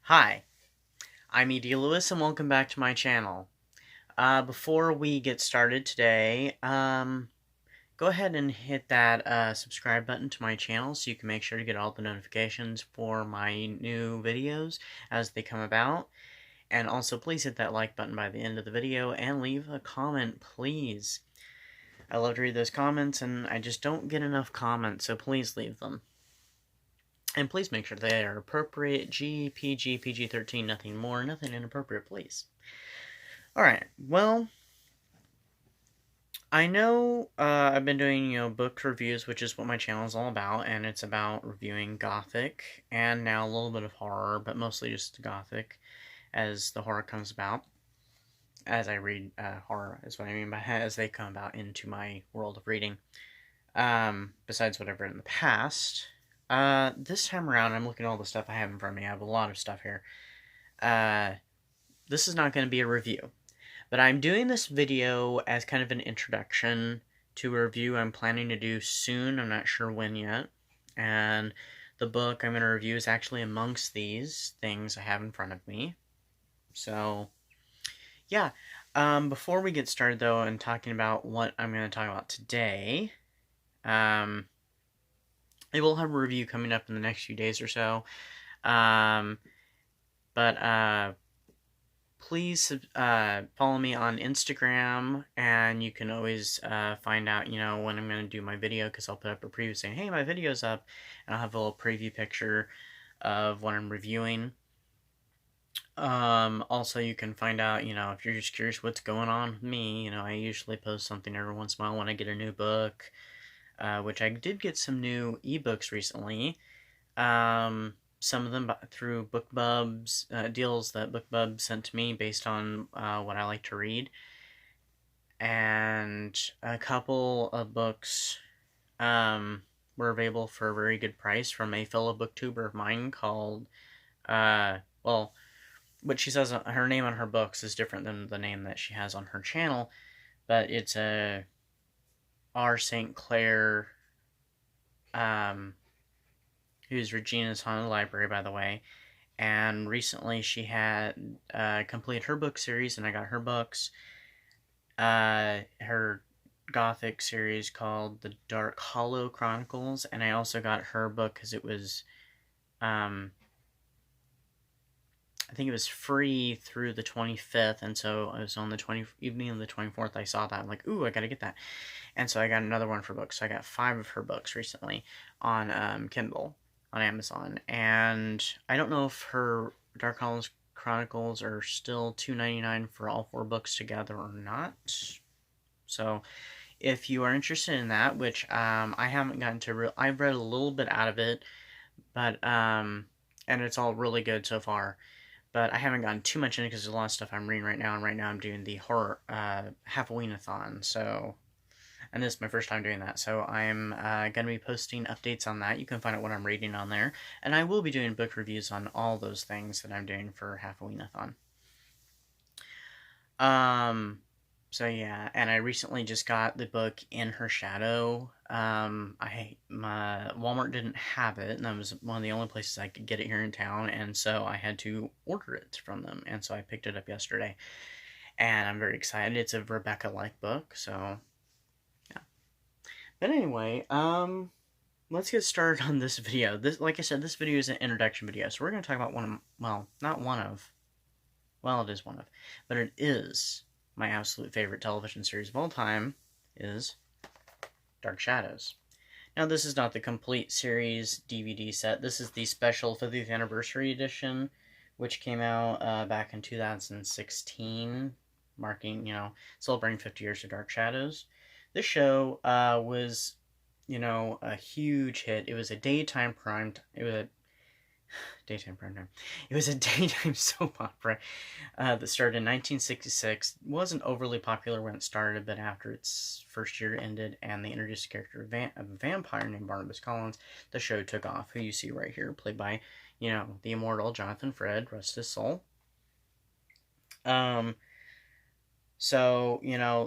Hi, I'm E.D. Lewis and welcome back to my channel. Before we get started today, go ahead and hit that subscribe button to my channel so you can make sure to get all the notifications for my new videos as they come about. And also please hit that like button by the end of the video and leave a comment, please. I love to read those comments and I just don't get enough comments, so please leave them. And please make sure they are appropriate, PG, PG-13, nothing more, nothing inappropriate, please. Alright, well, I know I've been doing, book reviews, which is what my channel is all about, and it's about reviewing Gothic, and now a little bit of horror, but mostly just Gothic, as the horror comes about. As I read horror, is what I mean by as they come about into my world of reading. Besides what I've read in the past. This time around, I'm looking at all the stuff I have in front of me. I have a lot of stuff here. This is not going to be a review. But I'm doing this video as kind of an introduction to a review I'm planning to do soon. I'm not sure when yet. And the book I'm going to review is actually amongst these things I have in front of me. So, yeah. Before we get started, though, and talking about what I'm going to talk about today, I will have a review coming up in the next few days or so. Please follow me on Instagram, and you can always find out, when I'm going to do my video, because I'll put up a preview saying, hey, my video's up, and I'll have a little preview picture of what I'm reviewing. Also, you can find out, if you're just curious what's going on with me, I usually post something every once in a while when I get a new book. Which I did get some new ebooks recently. Some of them through Bookbub's deals that Bookbub sent to me based on what I like to read. And a couple of books were available for a very good price from a fellow booktuber of mine called, what she says, her name on her books is different than the name that she has on her channel, but it's a R. St. Clair, who's Regina's Haunted Library, by the way, and recently she had completed her book series, and I got her books. Her Gothic series called The Dark Hollow Chronicles, and I also got her book because it was, I think it was free through the 25th, and so I was on the evening of the 24th, I saw that, I'm like, ooh, I gotta get that. And so I got another one for books. So I got 5 of her books recently on Kindle on Amazon. And I don't know if her Dark Hollow Chronicles are still $2.99 for all 4 books together or not. So if you are interested in that, which I haven't gotten to, I've read a little bit out of it, but and it's all really good so far. But I haven't gotten too much in it because there's a lot of stuff I'm reading right now, and right now I'm doing the horror Halloween-a-thon. So. And this is my first time doing that, so I'm going to be posting updates on that. You can find out what I'm reading on there. And I will be doing book reviews on all those things that I'm doing for Halloween-a-thon. So yeah, and I recently just got the book In Her Shadow. My Walmart didn't have it, and that was one of the only places I could get it here in town, and so I had to order it from them, and so I picked it up yesterday. And I'm very excited. It's a Rebecca-like book, so... But anyway, let's get started on this video. Like I said, this video is an introduction video, so we're going to talk about it is one of, but it is my absolute favorite television series of all time, is Dark Shadows. Now, this is not the complete series DVD set. This is the special 50th anniversary edition, which came out back in 2016, marking, celebrating 50 years of Dark Shadows. This show was, a huge hit. It was a daytime prime time. It was a daytime soap opera that started in 1966. It wasn't overly popular when it started, but after its first year ended and they introduced a character of a vampire named Barnabas Collins, the show took off, who you see right here, played by, the immortal Jonathan Fred, rest his soul. So,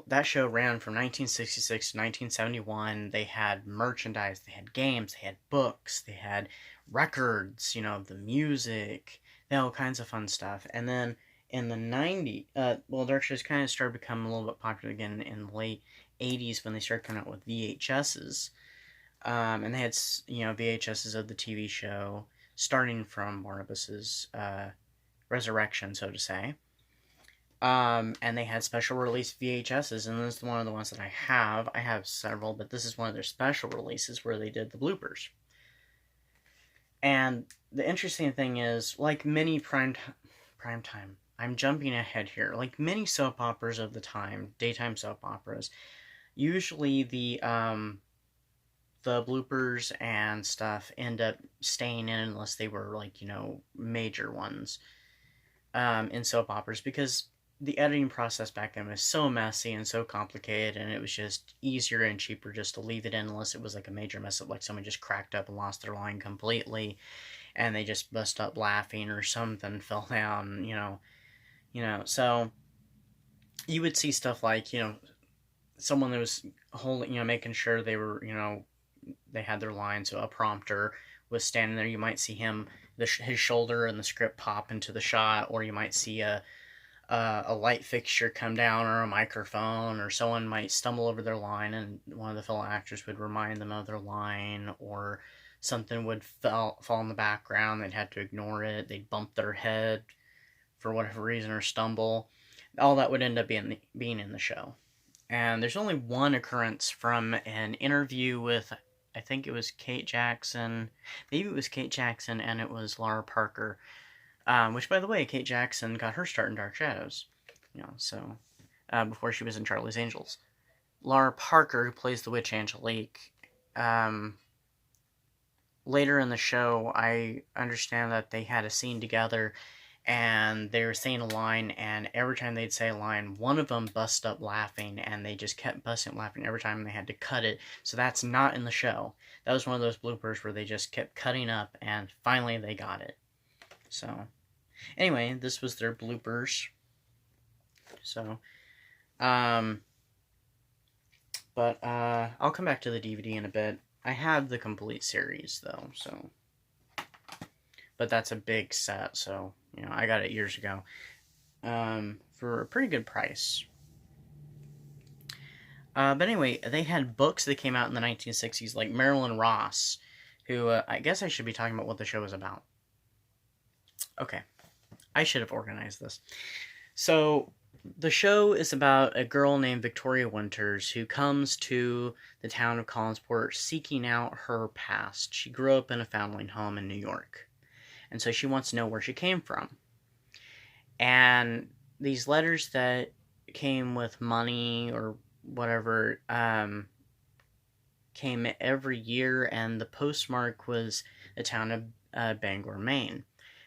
that show ran from 1966 to 1971. They had merchandise, they had games, they had books, they had records, the music, they had all kinds of fun stuff. And then in the 90s, Dark shows kind of started becoming a little bit popular again in the late 80s when they started coming out with VHSs. And they had, VHSs of the TV show, starting from Barnabas's resurrection, so to say. And they had special release VHSs, and this is one of the ones that I have. I have several, but this is one of their special releases where they did the bloopers. And the interesting thing is, like many prime time, I'm jumping ahead here, like many soap operas of the time, daytime soap operas, usually the bloopers and stuff end up staying in unless they were like, major ones in soap operas, because the editing process back then was so messy and so complicated, and it was just easier and cheaper just to leave it in unless it was like a major mess up, like someone just cracked up and lost their line completely and they just bust up laughing or something fell down, so you would see stuff like, someone that was holding, making sure they were, they had their line, so a prompter was standing there, you might see him, his shoulder and the script pop into the shot, or you might see a light fixture come down, or a microphone, or someone might stumble over their line and one of the fellow actors would remind them of their line, or something would fall in the background, they'd have to ignore it, they'd bump their head for whatever reason or stumble. All that would end up being in the show. And there's only one occurrence from an interview with, I think it was Kate Jackson, maybe it was Kate Jackson and it was Laura Parker, which, by the way, Kate Jackson got her start in Dark Shadows, before she was in Charlie's Angels. Laura Parker, who plays the witch Angelique, later in the show, I understand that they had a scene together, and they were saying a line, and every time they'd say a line, one of them bust up laughing, and they just kept busting up laughing every time, and they had to cut it, so that's not in the show. That was one of those bloopers where they just kept cutting up, and finally they got it. So, anyway, this was their bloopers. So, but I'll come back to the DVD in a bit. I have the complete series, though, so, but that's a big set, so, I got it years ago, for a pretty good price. But anyway, they had books that came out in the 1960s, like Marilyn Ross, who, I guess I should be talking about what the show was about. Okay, I should have organized this. So, the show is about a girl named Victoria Winters who comes to the town of Collinsport seeking out her past. She grew up in a foundling home in New York, and so she wants to know where she came from. And these letters that came with money or whatever came every year, and the postmark was the town of Bangor, Maine,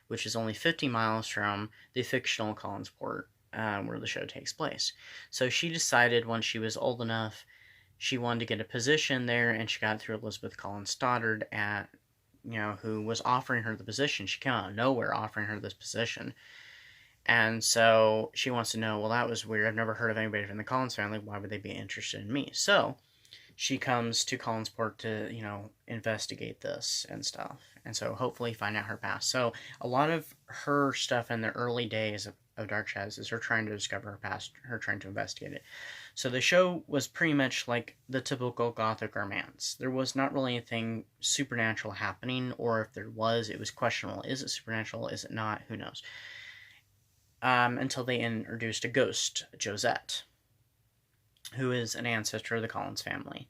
which is only 50 miles from the fictional Collinsport, where the show takes place. So she decided once she was old enough, she wanted to get a position there, and she got through Elizabeth Collins Stoddard who was offering her the position. She came out of nowhere offering her this position. And so she wants to know, well, that was weird. I've never heard of anybody from the Collins family. Why would they be interested in me? So she comes to Collinsport to, investigate this and stuff. And so hopefully find out her past. So a lot of her stuff in the early days of Dark Shadows is her trying to discover her past, her trying to investigate it. So the show was pretty much like the typical Gothic romance. There was not really anything supernatural happening, or if there was, it was questionable. Is it supernatural? Is it not? Who knows? Until they introduced a ghost, Josette, who is an ancestor of the Collins family.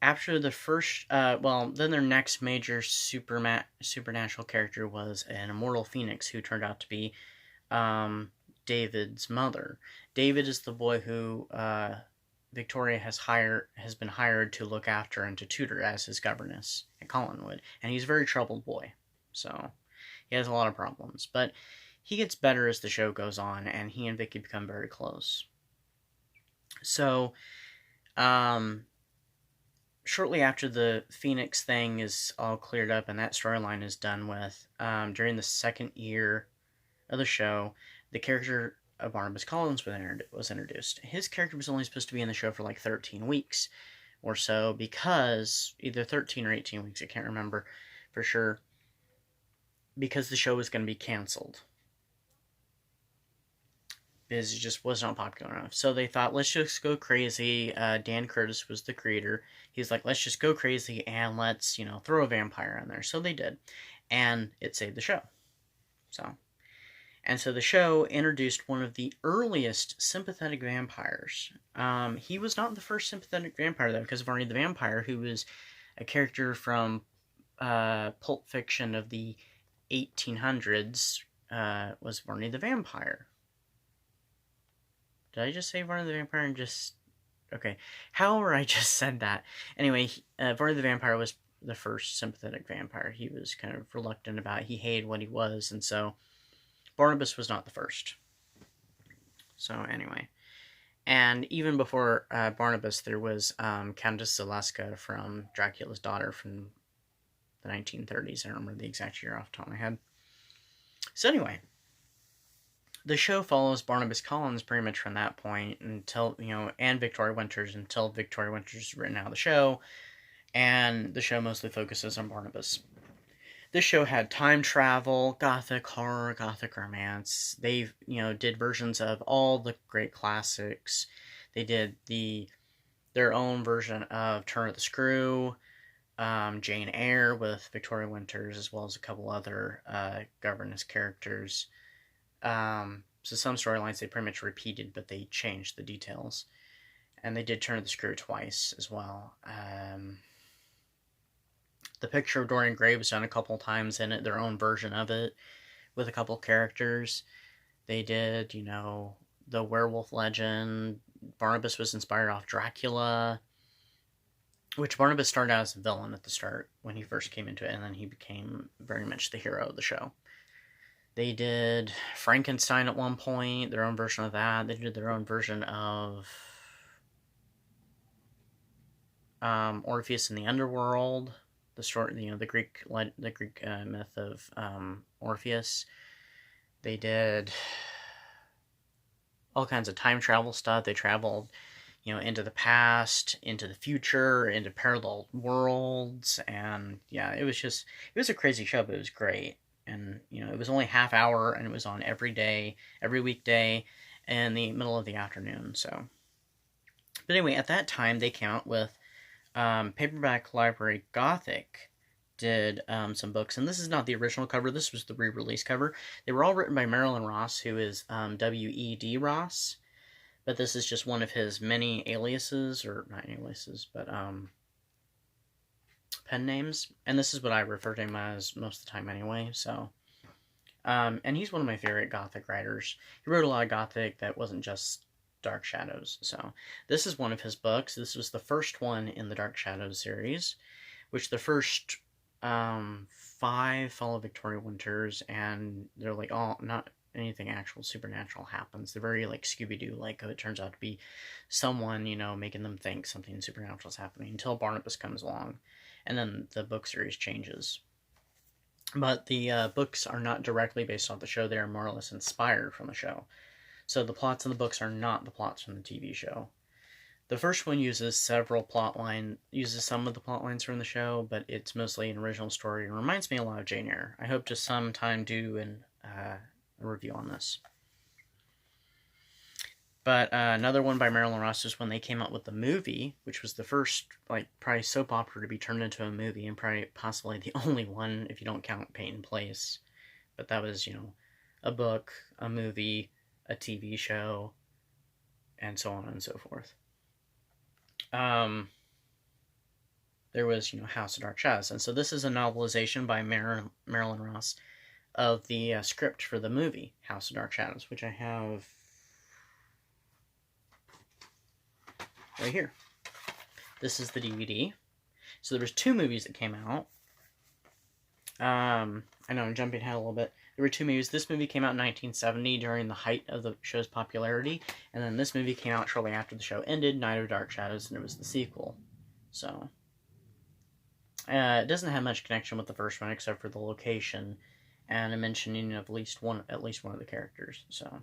After the first, then their next major supernatural character was an immortal phoenix who turned out to be David's mother. David is the boy who Victoria has been hired to look after and to tutor as his governess at Collinwood, and he's a very troubled boy, so he has a lot of problems, but he gets better as the show goes on, and he and Vicky become very close. So, shortly after the Phoenix thing is all cleared up and that storyline is done with, during the second year of the show, the character of Barnabas Collins was introduced. His character was only supposed to be in the show for like 13 weeks or so, because either 13 or 18 weeks, I can't remember for sure, because the show was going to be canceled. Because it just was not popular enough. So they thought, let's just go crazy. Dan Curtis was the creator. He's like, let's just go crazy and let's, throw a vampire in there. So they did. And it saved the show. So the show introduced one of the earliest sympathetic vampires. He was not the first sympathetic vampire, though, because Varney the Vampire, who was a character from Pulp Fiction of the 1800s, was Varney the Vampire. Did I just say Varney the Vampire and just... Okay. However, I just said that. Anyway, Varney the Vampire was the first sympathetic vampire. He was kind of reluctant about it. He hated what he was, and so Barnabas was not the first. So, anyway. And even before Barnabas, there was Countess Zaleska from Dracula's Daughter from the 1930s. I don't remember the exact year off the top of my head. So, anyway. The show follows Barnabas Collins pretty much from that point until, and Victoria Winters until Victoria Winters is written out of the show, and the show mostly focuses on Barnabas. This show had time travel, gothic horror, gothic romance. They, did versions of all the great classics. They did their own version of Turn of the Screw, Jane Eyre with Victoria Winters, as well as a couple other governess characters. So some storylines they pretty much repeated, but they changed the details. And they did Turn of the Screw twice as well. The Picture of Dorian Gray was done a couple times in it, their own version of it, with a couple characters. They did, the werewolf legend. Barnabas was inspired off Dracula, which Barnabas started out as a villain at the start when he first came into it, and then he became very much the hero of the show. They did Frankenstein at one point, their own version of that. They did their own version of Orpheus in the Underworld, the story, the Greek myth of Orpheus. They did all kinds of time travel stuff. They traveled, into the past, into the future, into parallel worlds, and yeah, it was a crazy show, but it was great. And, it was only half hour, and it was on every day, every weekday, in the middle of the afternoon, so. But anyway, at that time, they came out with Paperback Library Gothic did some books, and this is not the original cover, this was the re-release cover. They were all written by Marilyn Ross, who is W.E.D. Ross, but this is just one of his many aliases, or not aliases, but pen names, and this is what I refer to him as most of the time anyway, so, and he's one of my favorite Gothic writers. He wrote a lot of Gothic that wasn't just Dark Shadows, so this is one of his books. This was the first one in the Dark Shadows series, which the first 5 follow Victoria Winters, and they're like all, not anything actual supernatural happens. They're very like Scooby-Doo, like it turns out to be someone, making them think something supernatural is happening, until Barnabas comes along. And then the book series changes. But the books are not directly based off the show. They are more or less inspired from the show. So the plots in the books are not the plots from the TV show. The first one uses some of the plot lines from the show, but it's mostly an original story. It reminds me a lot of Jane Eyre. I hope to sometime do a review on this. But another one by Marilyn Ross is when they came out with the movie, which was the first, probably soap opera to be turned into a movie, and probably possibly the only one if you don't count Peyton Place. But that was, a book, a movie, a TV show, and so on and so forth. There was, House of Dark Shadows. And so this is a novelization by Marilyn Ross of the script for the movie, House of Dark Shadows, which I have right here. This is the DVD. So there was 2 movies that came out. I know I'm jumping ahead a little bit. There were 2 movies. This movie came out in 1970 during the height of the show's popularity, and then this movie came out shortly after the show ended, Night of Dark Shadows, and it was the sequel. So it doesn't have much connection with the first one except for the location and a mentioning of at least one of the characters. So,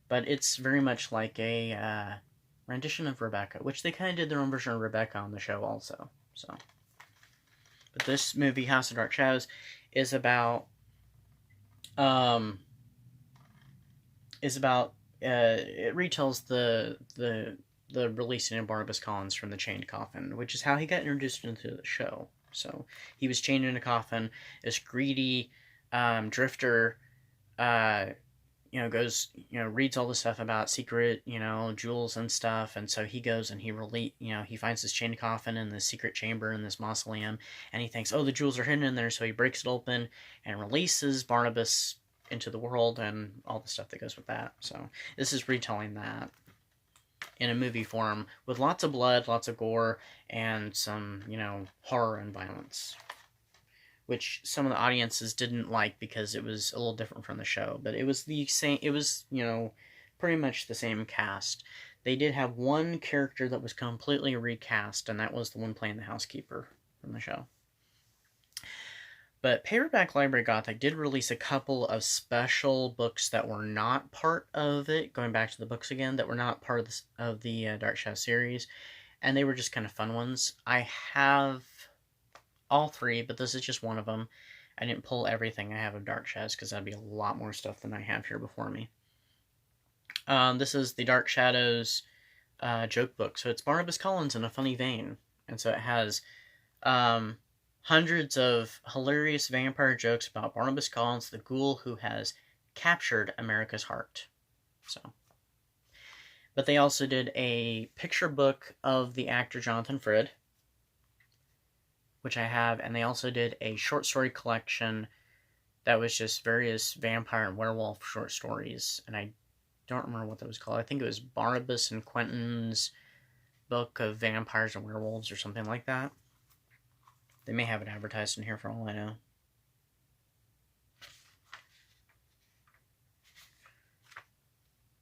but it's very much like a rendition of Rebecca, which they kind of did their own version of Rebecca on the show also. So, but this movie, House of Dark Shadows, is about it retells the releasing of Barnabas Collins from the chained coffin, which is how he got introduced into the show. So he was chained in a coffin. This greedy drifter, goes, reads all the stuff about secret, jewels and stuff, and so he goes and he finds this chained coffin in this secret chamber in this mausoleum, and he thinks, oh, the jewels are hidden in there, so he breaks it open and releases Barnabas into the world and all the stuff that goes with that. So this is retelling that in a movie form with lots of blood, lots of gore, and some, horror and violence, which some of the audiences didn't like because it was a little different from the show. But it was the same. It was, pretty much the same cast. They did have one character that was completely recast, and that was the one playing the housekeeper from the show. But Paperback Library Gothic did release a couple of special books that were not part of it, going back to the books again, that were not part of the Dark Shadow series, and they were just kind of fun ones. I have all three, but this is just one of them. I didn't pull everything I have of Dark Shadows, because that'd be a lot more stuff than I have here before me. This is the Dark Shadows joke book, so it's Barnabas Collins in a funny vein, and so it has hundreds of hilarious vampire jokes about Barnabas Collins, the ghoul who has captured America's heart. So, but they also did a picture book of the actor Jonathan Frid, which I have, and they also did a short story collection that was just various vampire and werewolf short stories, and I don't remember what that was called. I think it was Barnabas and Quentin's Book of Vampires and Werewolves or something like that. They may have it advertised in here for all I know.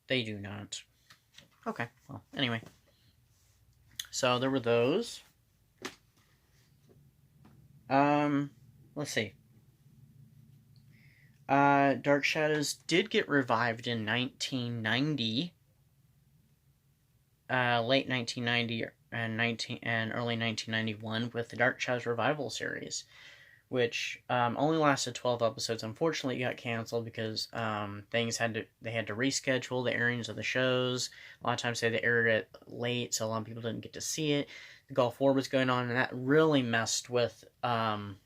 They do not. Okay, well, anyway. So there were those. Let's see. Dark Shadows did get revived in 1990. Late 1990 and early 1991 with the Dark Shadows Revival series, which only lasted 12 episodes. Unfortunately, it got canceled because they had to reschedule the airings of the shows. A lot of times they aired it late, so a lot of people didn't get to see it. The Gulf War was going on, and that really messed with the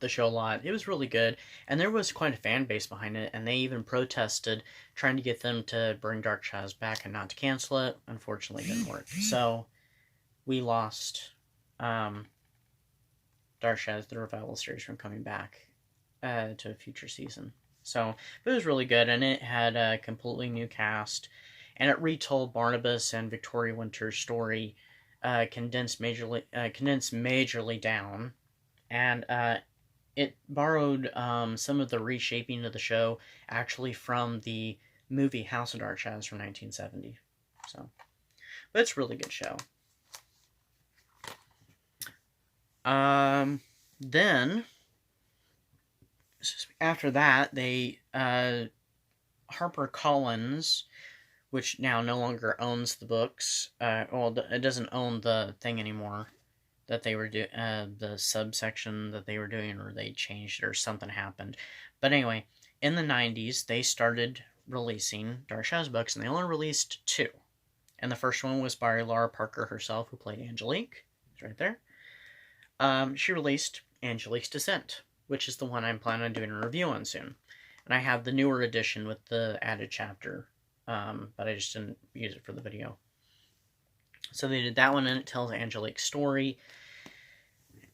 show a lot. It was really good, and there was quite a fan base behind it, and they even protested trying to get them to bring Dark Shadows back and not to cancel it. Unfortunately, it didn't work. So we lost Dark Shadows, the Revival series, from coming back to a future season. So it was really good, and it had a completely new cast, and it retold Barnabas and Victoria Winter's story, condensed majorly down, and it borrowed some of the reshaping of the show actually from the movie House of Dark Shadows from 1970. So, but it's a really good show. Then after that, they HarperCollins, which now no longer owns the books. It doesn't own the thing anymore that they were doing, the subsection that they were doing, or they changed it, or something happened. But anyway, in the 90s, they started releasing Dark Shadows books, and they only released 2. And the first one was by Lara Parker herself, who played Angelique. It's right there. She released Angelique's Descent, which is the one I'm planning on doing a review on soon. And I have the newer edition with the added chapter, but I just didn't use it for the video. So they did that one, and it tells Angelique's story.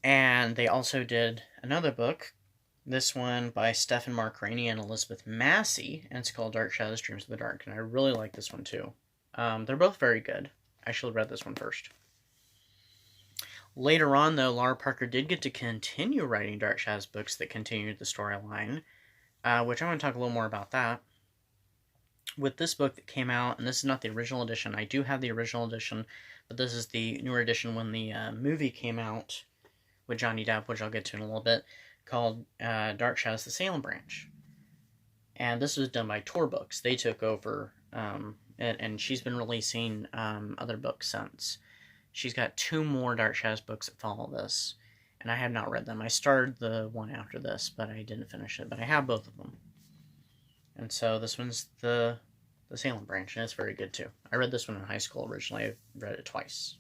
And they also did another book, this one by Stephen Mark Rainey and Elizabeth Massey, and it's called Dark Shadows, Dreams of the Dark, and I really like this one too. They're both very good. I should have read this one first. Later on, though, Lara Parker did get to continue writing Dark Shadows books that continued the storyline, which I want to talk a little more about that. With this book that came out, and this is not the original edition, I do have the original edition, but this is the newer edition when the movie came out with Johnny Depp, which I'll get to in a little bit. called Dark Shadows: The Salem Branch. And this was done by Tor Books. They took over, and she's been releasing other books since. She's got 2 more Dark Shadows books that follow this, and I have not read them. I started the one after this, but I didn't finish it, but I have both of them. And so this one's the Salem Branch, and it's very good too. I read this one in high school originally. I've read it twice.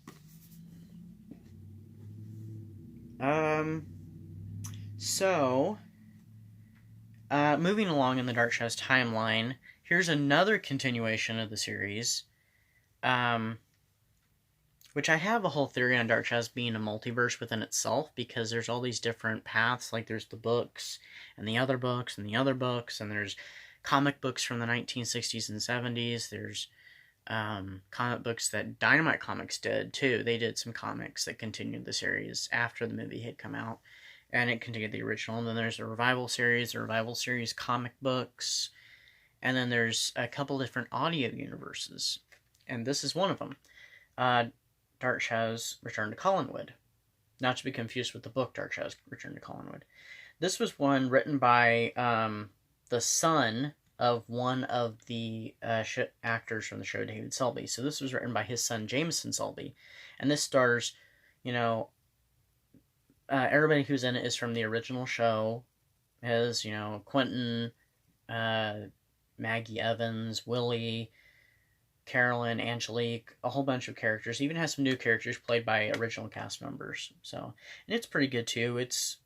Moving along in the Dark Shadows timeline, here's another continuation of the series, which I have a whole theory on Dark Shadows being a multiverse within itself, because there's all these different paths, like there's the books, and the other books, and the other books, and there's comic books from the 1960s and 70s, there's comic books that Dynamite Comics did, too. They did some comics that continued the series after the movie had come out, and it continued the original. And then there's a revival series comic books, and then there's a couple different audio universes, and this is one of them. Dark Shadows Return to Collinwood. Not to be confused with the book Dark Shadows Return to Collinwood. This was one written by the son of one of the actors from the show, David Selby. So this was written by his son, Jameson Selby. And this stars, everybody who's in it is from the original show. It has, Quentin, Maggie Evans, Willie, Carolyn, Angelique, a whole bunch of characters. Even has some new characters played by original cast members. So, and it's pretty good too. It's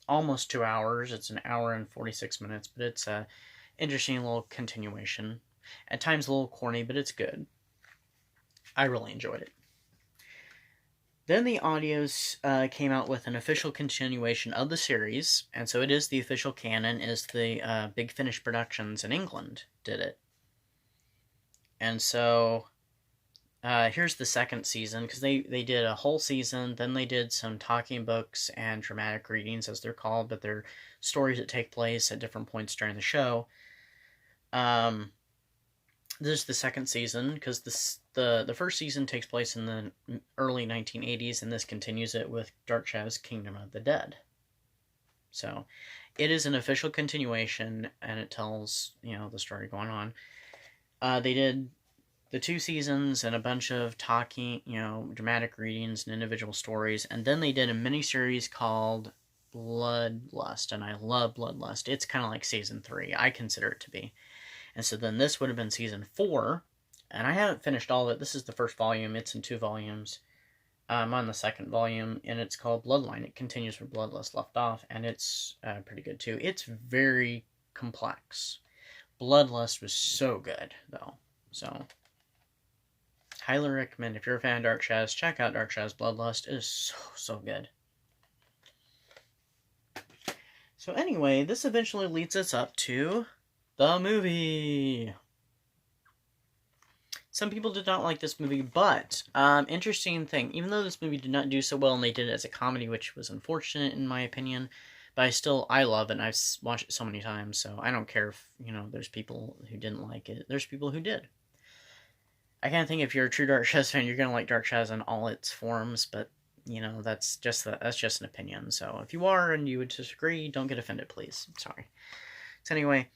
almost 2 hours. It's 1 hour and 46 minutes, but it's a interesting little continuation. At times a little corny, but it's good. I really enjoyed it. Then the audios came out with an official continuation of the series, and so it is the official canon, is the Big Finish Productions in England did it. And so here's the second season, because they did a whole season, then they did some talking books and dramatic readings, as they're called, but they're stories that take place at different points during the show. This is the second season, because the first season takes place in the early 1980s, and this continues it with Dark Shadows Kingdom of the Dead. So it is an official continuation, and it tells, the story going on. They did the 2 seasons and a bunch of talking, dramatic readings and individual stories, and then they did a miniseries called Bloodlust, and I love Bloodlust. It's kind of like season 3. I consider it to be. And so then this would have been season 4, and I haven't finished all of it. This is the first volume. It's in 2 volumes. I'm on the second volume, and it's called Bloodline. It continues where Bloodlust left off, and it's pretty good too. It's very complex. Bloodlust was so good, though. So, highly recommend. If you're a fan of Dark Shadows, check out Dark Shadows Bloodlust. It is so good. So anyway, this eventually leads us up to the movie. Some people did not like this movie, but interesting thing, even though this movie did not do so well, and they did it as a comedy, which was unfortunate in my opinion, but I love it, and I've watched it so many times, so I don't care if, there's people who didn't like it. There's people who did. I kind of think if you're a true Dark Shadows fan, you're going to like Dark Shadows in all its forms, but, that's just an opinion. So if you are and you would disagree, don't get offended, please. Sorry. So anyway,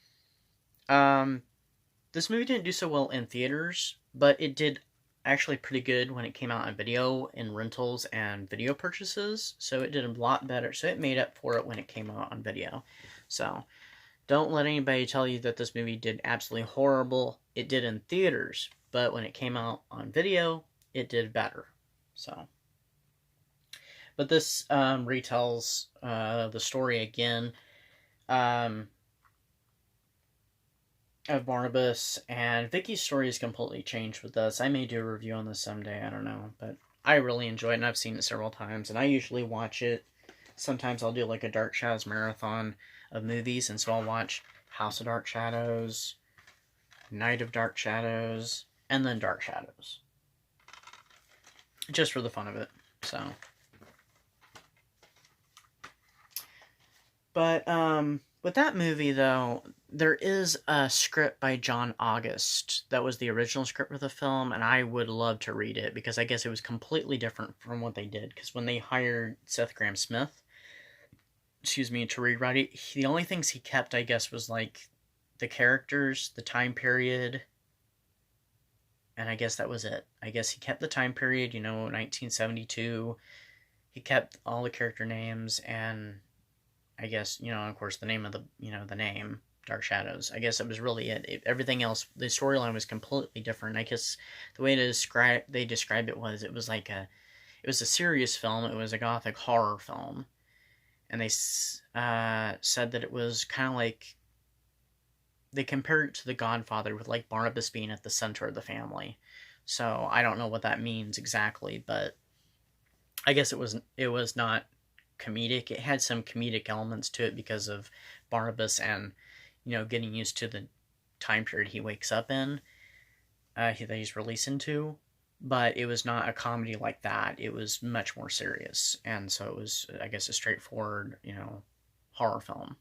this movie didn't do so well in theaters, but it did actually pretty good when it came out on video, in rentals and video purchases, so it did a lot better. So it made up for it when it came out on video. So don't let anybody tell you that this movie did absolutely horrible. It did in theaters, but when it came out on video, it did better. So, but this retells the story again of Barnabas, and Vicky's story is completely changed with this. I may do a review on this someday, I don't know, but I really enjoy it, and I've seen it several times, and I usually watch it. Sometimes I'll do like a Dark Shadows marathon of movies, and so I'll watch House of Dark Shadows, Night of Dark Shadows, and then Dark Shadows. Just for the fun of it, so. But, with that movie, though, there is a script by John August that was the original script for the film, and I would love to read it, because I guess it was completely different from what they did, because when they hired Seth Grahame-Smith excuse me, to rewrite it. The only things he kept, I guess, was like the characters, the time period, and I guess that was it. I guess he kept the time period, 1972. He kept all the character names, and I guess, of course, the name of the name, Dark Shadows. I guess that was really it. Everything else, the storyline was completely different. I guess the way they described it was like it was a serious film. It was a gothic horror film. And they said that it was kind of like, they compared it to The Godfather, with like Barnabas being at the center of the family. So I don't know what that means exactly, but I guess it was not comedic. It had some comedic elements to it because of Barnabas and, getting used to the time period he wakes up in, that he's released into. But it was not a comedy like that. It was much more serious. And so it was, I guess, a straightforward, horror film.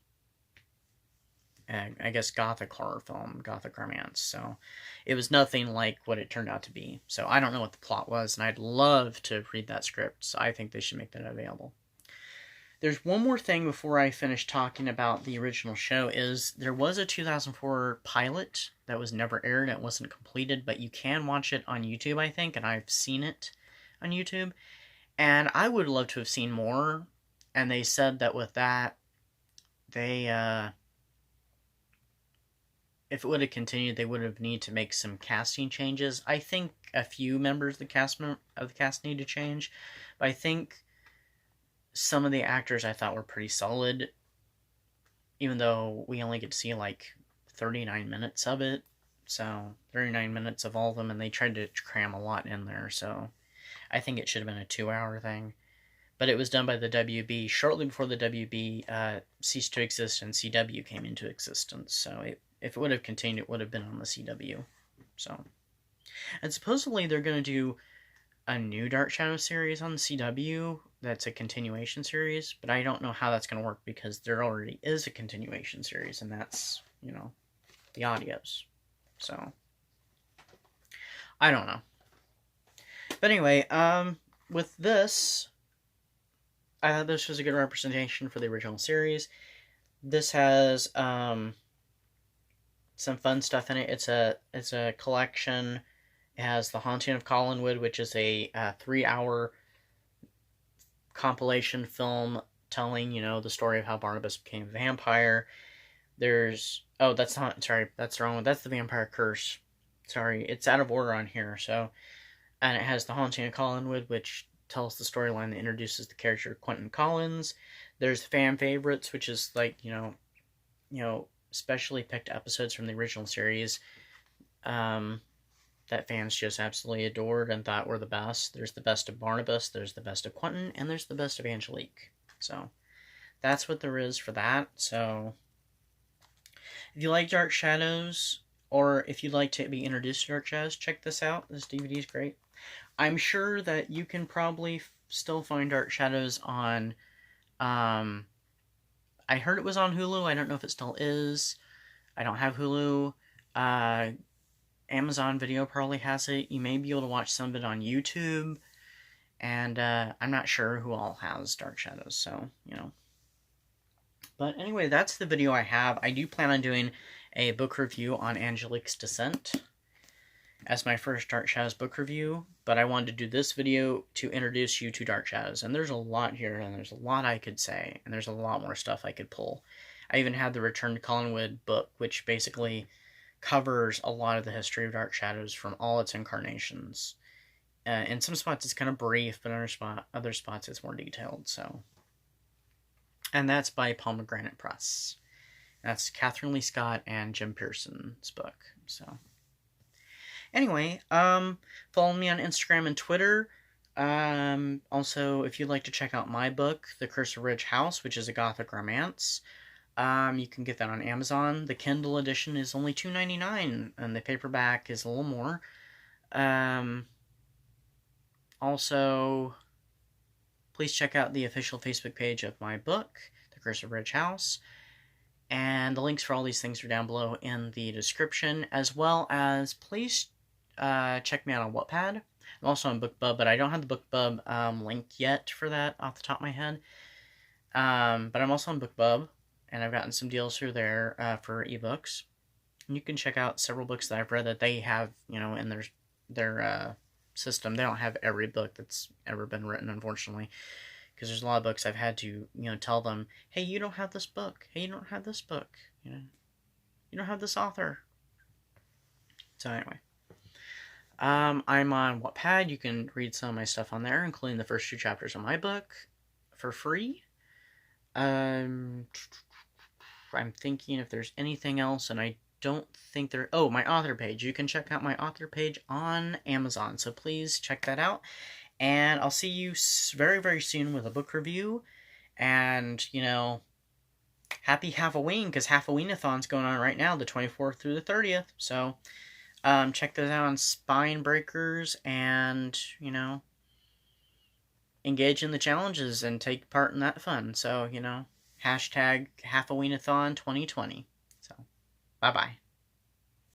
And I guess gothic horror film, gothic romance. So it was nothing like what it turned out to be. So I don't know what the plot was, and I'd love to read that script. So I think they should make that available. There's one more thing before I finish talking about the original show, is there was a 2004 pilot that was never aired. It wasn't completed, but you can watch it on YouTube, I think, and I've seen it on YouTube. And I would love to have seen more, and they said that with that, they, if it would have continued, they would have need to make some casting changes. I think a few members of the cast need to change, but I think some of the actors I thought were pretty solid, even though we only get to see like 39 minutes of it. So 39 minutes of all of them, and they tried to cram a lot in there. So I think it should have been a 2-hour thing. But it was done by the WB shortly before the WB ceased to exist and CW came into existence. So if it would have continued, it would have been on the CW. So, and supposedly they're going to do a new Dark Shadow series on the CW that's a continuation series, but I don't know how that's going to work because there already is a continuation series, and that's, the audios. So, I don't know. But anyway, with this, I thought this was a good representation for the original series. This has some fun stuff in it. It's a collection. It has The Haunting of Collinwood, which is a 3-hour compilation film telling, the story of how Barnabas became a vampire. That's the wrong one. That's The Vampire Curse. Sorry, it's out of order on here. So, and it has The Haunting of Collinwood, which tells the storyline that introduces the character Quentin Collins. There's fan favorites, which is like, specially picked episodes from the original series that fans just absolutely adored and thought were the best. There's the best of Barnabas, there's the best of Quentin, and there's the best of Angelique. So that's what there is for that. So if you like Dark Shadows, or if you'd like to be introduced to Dark Shadows, check this out. This DVD is great. I'm sure that you can probably still find Dark Shadows on, I heard it was on Hulu. I don't know if it still is. I don't have Hulu. Amazon Video probably has it. You may be able to watch some of it on YouTube. And I'm not sure who all has Dark Shadows, so, But anyway, that's the video I have. I do plan on doing a book review on Angelique's Descent as my first Dark Shadows book review, but I wanted to do this video to introduce you to Dark Shadows, and there's a lot here, and there's a lot I could say, and there's a lot more stuff I could pull. I even had the Return to Collinwood book, which basically covers a lot of the history of Dark Shadows from all its incarnations. In some spots it's kind of brief, but other spots it's more detailed, so. And that's by Pomegranate Press. That's Catherine Lee Scott and Jim Pearson's book, so. Anyway, follow me on Instagram and Twitter. Also, if you'd like to check out my book, The Curse of Ridge House, which is a gothic romance, you can get that on Amazon. The Kindle edition is only $2.99, and the paperback is a little more. Also, please check out the official Facebook page of my book, The Curse of Ridge House. And the links for all these things are down below in the description, as well as please check me out on Wattpad. I'm also on BookBub, but I don't have the BookBub link yet for that off the top of my head. But I'm also on Bookbub, and I've gotten some deals through there for ebooks. And you can check out several books that I've read that they have, in their system. They don't have every book that's ever been written, unfortunately, because there's a lot of books I've had to, tell them, hey, you don't have this book. Hey, you don't have this book. You don't have this author. So anyway, I'm on Wattpad. You can read some of my stuff on there, including the first 2 chapters of my book, for free. I'm thinking if there's anything else, and I don't think there... Oh, my author page. You can check out my author page on Amazon, so please check that out. And I'll see you very, very soon with a book review. And, happy Halloween, because Halloween-a-thon's going on right now, the 24th through the 30th. So, check those out on Spine Breakers, and, engage in the challenges and take part in that fun. So, hashtag Halloween-a-thon 2020. So, bye-bye.